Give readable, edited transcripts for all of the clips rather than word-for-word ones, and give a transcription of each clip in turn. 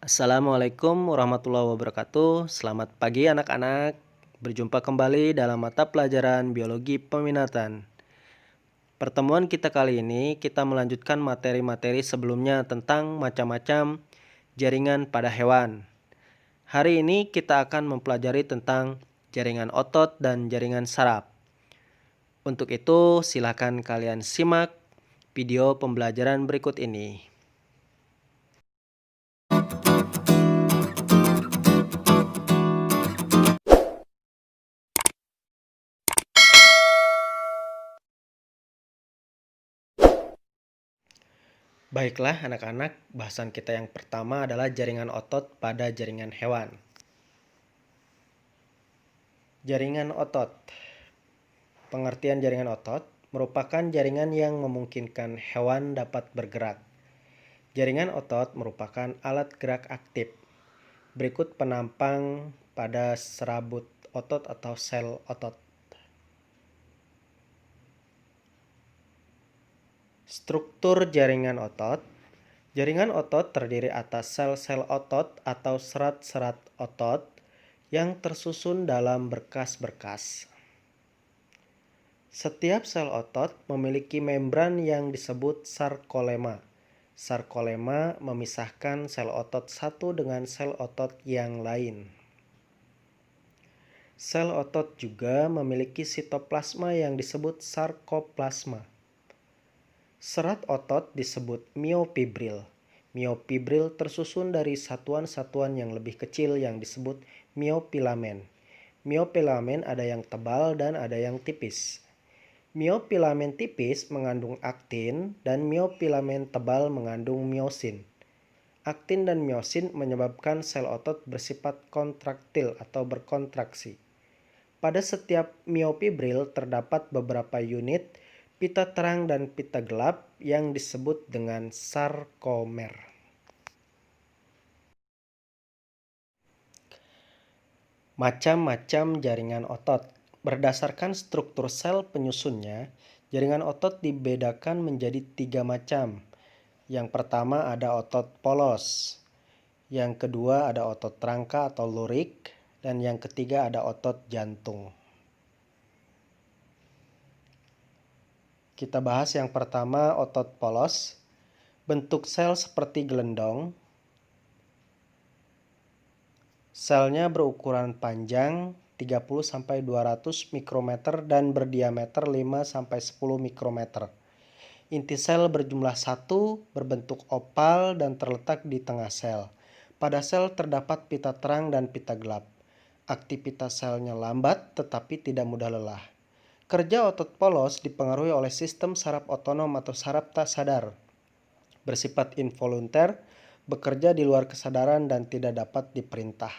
Assalamualaikum warahmatullahi wabarakatuh. Selamat pagi anak-anak. Berjumpa kembali dalam mata pelajaran biologi peminatan. Pertemuan kita kali ini kita melanjutkan materi-materi sebelumnya tentang macam-macam jaringan pada hewan. Hari ini kita akan mempelajari tentang jaringan otot dan jaringan saraf. Untuk itu, silakan kalian simak video pembelajaran berikut ini. Baiklah anak-anak, bahasan kita yang pertama adalah jaringan otot pada jaringan hewan. Jaringan otot. Pengertian jaringan otot merupakan jaringan yang memungkinkan hewan dapat bergerak. Jaringan otot merupakan alat gerak aktif. Berikut penampang pada serabut otot atau sel otot. Struktur jaringan otot. Jaringan otot terdiri atas sel-sel otot atau serat-serat otot yang tersusun dalam berkas-berkas. Setiap sel otot memiliki membran yang disebut sarkolema. Sarkolema memisahkan sel otot satu dengan sel otot yang lain. Sel otot juga memiliki sitoplasma yang disebut sarkoplasma. Serat otot disebut miofibril. Miofibril tersusun dari satuan-satuan yang lebih kecil yang disebut miofilamen. Miofilamen ada yang tebal dan ada yang tipis. Miofilamen tipis mengandung aktin dan miofilamen tebal mengandung miosin. Aktin dan miosin menyebabkan sel otot bersifat kontraktil atau berkontraksi. Pada setiap miofibril terdapat beberapa unit pita terang dan pita gelap yang disebut dengan sarkomer. Macam-macam jaringan otot. Berdasarkan struktur sel penyusunnya, jaringan otot dibedakan menjadi 3 macam. Yang pertama ada otot polos. Yang kedua ada otot rangka atau lurik. Dan yang ketiga ada otot jantung. Kita bahas yang pertama otot polos. Bentuk sel seperti gelendong. Selnya berukuran panjang 30-200 mikrometer dan berdiameter 5-10 mikrometer. Inti sel berjumlah 1, berbentuk opal dan terletak di tengah sel. Pada sel terdapat pita terang dan pita gelap. Aktivitas selnya lambat tetapi tidak mudah lelah. Kerja otot polos dipengaruhi oleh sistem saraf otonom atau saraf tak sadar. Bersifat involunter, bekerja di luar kesadaran dan tidak dapat diperintah.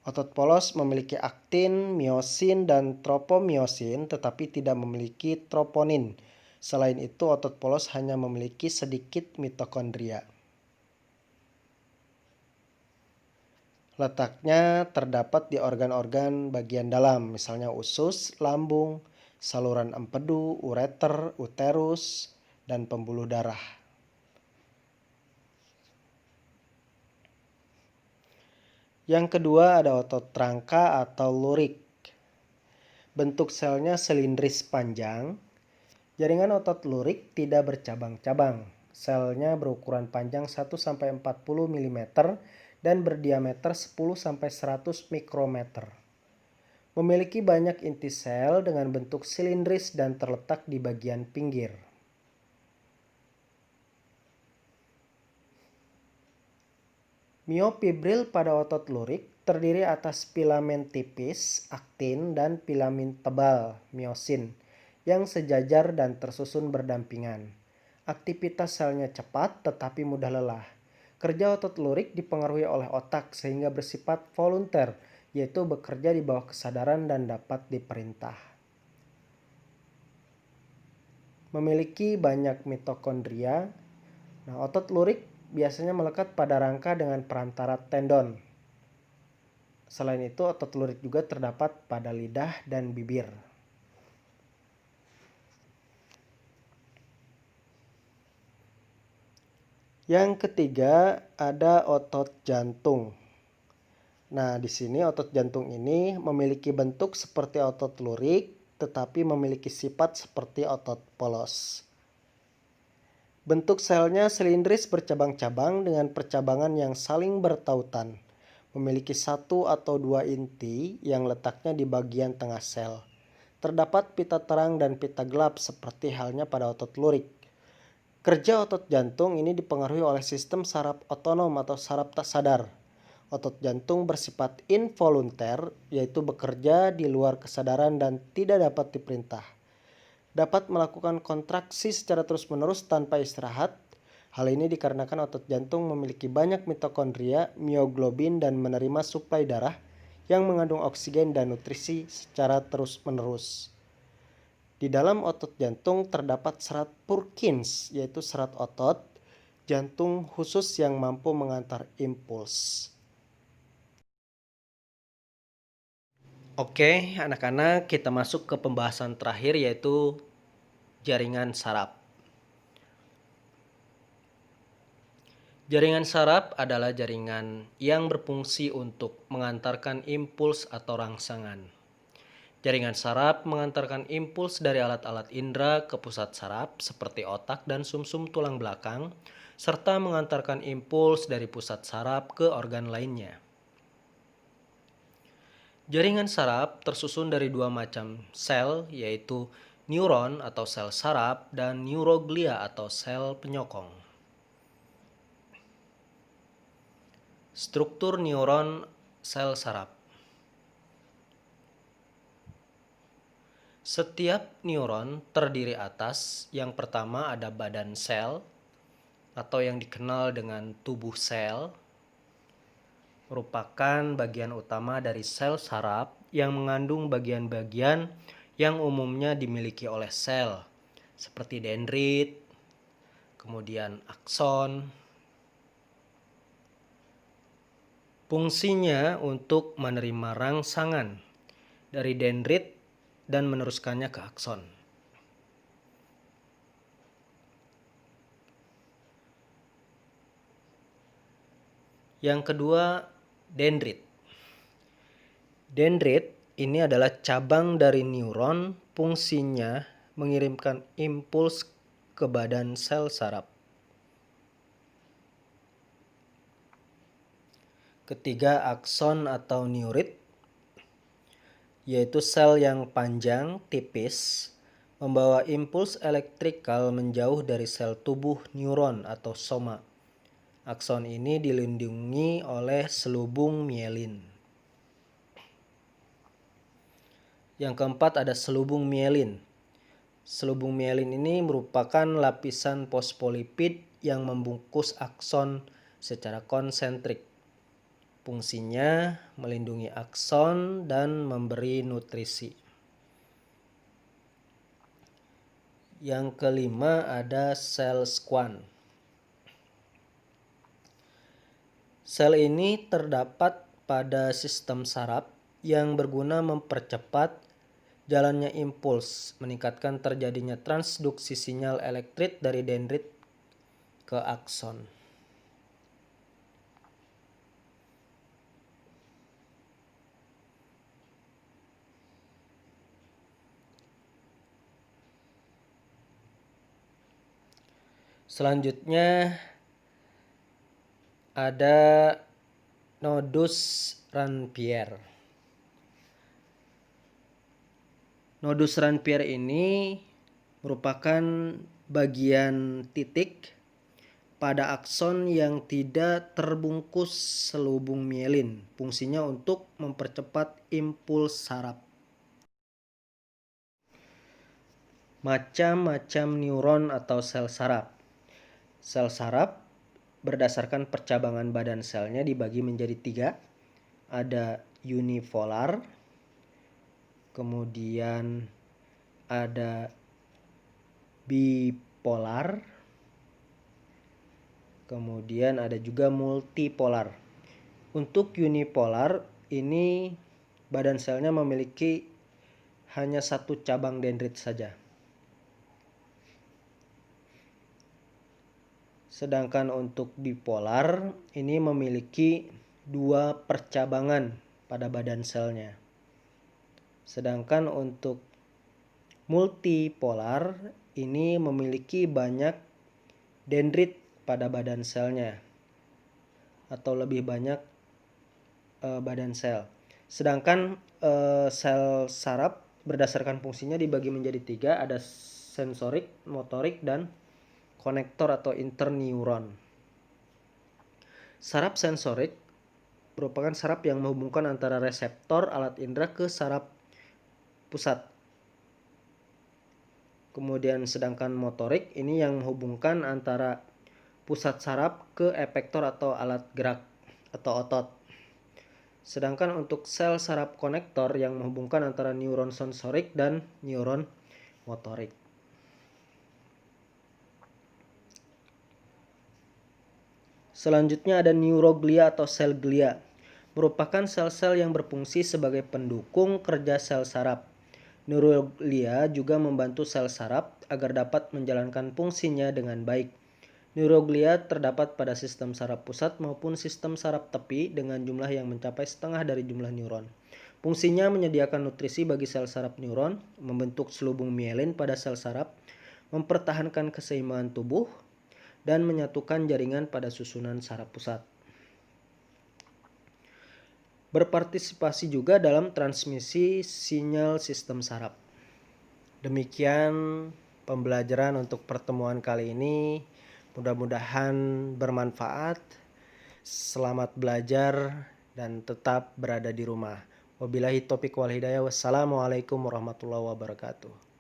Otot polos memiliki aktin, miosin, dan tropomiosin tetapi tidak memiliki troponin. Selain itu, otot polos hanya memiliki sedikit mitokondria. Letaknya terdapat di organ-organ bagian dalam, misalnya usus, lambung, saluran empedu, ureter, uterus, dan pembuluh darah. Yang kedua ada otot rangka atau lurik. Bentuk selnya silindris panjang. Jaringan otot lurik tidak bercabang-cabang. Selnya berukuran panjang 1-40 mm dan berdiameter 10-100 mikrometer. Memiliki banyak inti sel dengan bentuk silindris dan terletak di bagian pinggir. Miofibril pada otot lurik terdiri atas filamen tipis, aktin, dan filamen tebal, miosin, yang sejajar dan tersusun berdampingan. Aktivitas selnya cepat tetapi mudah lelah. Kerja otot lurik dipengaruhi oleh otak sehingga bersifat volunter, yaitu bekerja di bawah kesadaran dan dapat diperintah. Memiliki banyak mitokondria. Nah, otot lurik biasanya melekat pada rangka dengan perantara tendon. Selain itu, otot lurik juga terdapat pada lidah dan bibir. Yang ketiga ada otot jantung. Nah, di sini otot jantung ini memiliki bentuk seperti otot lurik, tetapi memiliki sifat seperti otot polos. Bentuk selnya silindris bercabang-cabang dengan percabangan yang saling bertautan. Memiliki satu atau dua inti yang letaknya di bagian tengah sel. Terdapat pita terang dan pita gelap seperti halnya pada otot lurik. Kerja otot jantung ini dipengaruhi oleh sistem saraf otonom atau saraf tak sadar. Otot jantung bersifat involunter, yaitu bekerja di luar kesadaran dan tidak dapat diperintah. Dapat melakukan kontraksi secara terus-menerus tanpa istirahat. Hal ini dikarenakan otot jantung memiliki banyak mitokondria, mioglobin, dan menerima suplai darah yang mengandung oksigen dan nutrisi secara terus-menerus. Di dalam otot jantung terdapat serat Purkinje, yaitu serat otot jantung khusus yang mampu mengantar impuls. Oke, anak-anak, kita masuk ke pembahasan terakhir yaitu jaringan saraf. Jaringan saraf adalah jaringan yang berfungsi untuk mengantarkan impuls atau rangsangan. Jaringan saraf mengantarkan impuls dari alat-alat indera ke pusat saraf seperti otak dan sumsum tulang belakang, serta mengantarkan impuls dari pusat saraf ke organ lainnya. Jaringan saraf tersusun dari dua macam sel, yaitu neuron atau sel saraf dan neuroglia atau sel penyokong. Struktur neuron sel saraf. Setiap neuron terdiri atas yang pertama ada badan sel atau yang dikenal dengan tubuh sel, merupakan bagian utama dari sel saraf yang mengandung bagian-bagian yang umumnya dimiliki oleh sel, seperti dendrit, kemudian akson. Fungsinya untuk menerima rangsangan dari dendrit dan meneruskannya ke akson. Yang kedua, dendrit. Dendrit ini adalah cabang dari neuron, fungsinya mengirimkan impuls ke badan sel saraf. Ketiga, akson atau neurit, yaitu sel yang panjang, tipis, membawa impuls elektrikal menjauh dari sel tubuh neuron atau soma. Akson ini dilindungi oleh selubung mielin. Yang keempat ada selubung mielin. Selubung mielin ini merupakan lapisan fosfolipid yang membungkus akson secara konsentrik. Fungsinya melindungi akson dan memberi nutrisi. Yang kelima ada sel Schwann. Sel ini terdapat pada sistem saraf yang berguna mempercepat jalannya impuls, meningkatkan terjadinya transduksi sinyal elektrik dari dendrit ke akson. Selanjutnya ada nodus Ranvier. Nodus Ranvier ini merupakan bagian titik pada akson yang tidak terbungkus selubung mielin. Fungsinya untuk mempercepat impuls saraf. Macam-macam neuron atau sel saraf. Sel saraf berdasarkan percabangan badan selnya dibagi menjadi tiga. Ada unipolar, kemudian ada bipolar, kemudian ada juga multipolar. Untuk unipolar ini badan selnya memiliki hanya satu cabang dendrit saja. Sedangkan untuk bipolar ini memiliki 2 percabangan pada badan selnya. Sedangkan untuk multipolar ini memiliki banyak dendrit pada badan selnya, atau lebih banyak badan sel. Sedangkan sel saraf berdasarkan fungsinya dibagi menjadi 3, ada sensorik, motorik, dan konektor atau interneuron. Saraf sensorik merupakan saraf yang menghubungkan antara reseptor alat indera ke saraf pusat. Kemudian sedangkan motorik ini yang menghubungkan antara pusat saraf ke efektor atau alat gerak atau otot. Sedangkan untuk sel saraf konektor yang menghubungkan antara neuron sensorik dan neuron motorik. Selanjutnya ada neuroglia atau sel glia. Merupakan sel-sel yang berfungsi sebagai pendukung kerja sel saraf. Neuroglia juga membantu sel saraf agar dapat menjalankan fungsinya dengan baik. Neuroglia terdapat pada sistem saraf pusat maupun sistem saraf tepi dengan jumlah yang mencapai setengah dari jumlah neuron. Fungsinya menyediakan nutrisi bagi sel saraf neuron, membentuk selubung mielin pada sel saraf, mempertahankan keseimbangan tubuh, dan menyatukan jaringan pada susunan saraf pusat. Berpartisipasi juga dalam transmisi sinyal sistem saraf. Demikian pembelajaran untuk pertemuan kali ini. Mudah-mudahan bermanfaat. Selamat belajar dan tetap berada di rumah. Wabillahi taufiq wal hidayah. Wassalamualaikum warahmatullahi wabarakatuh.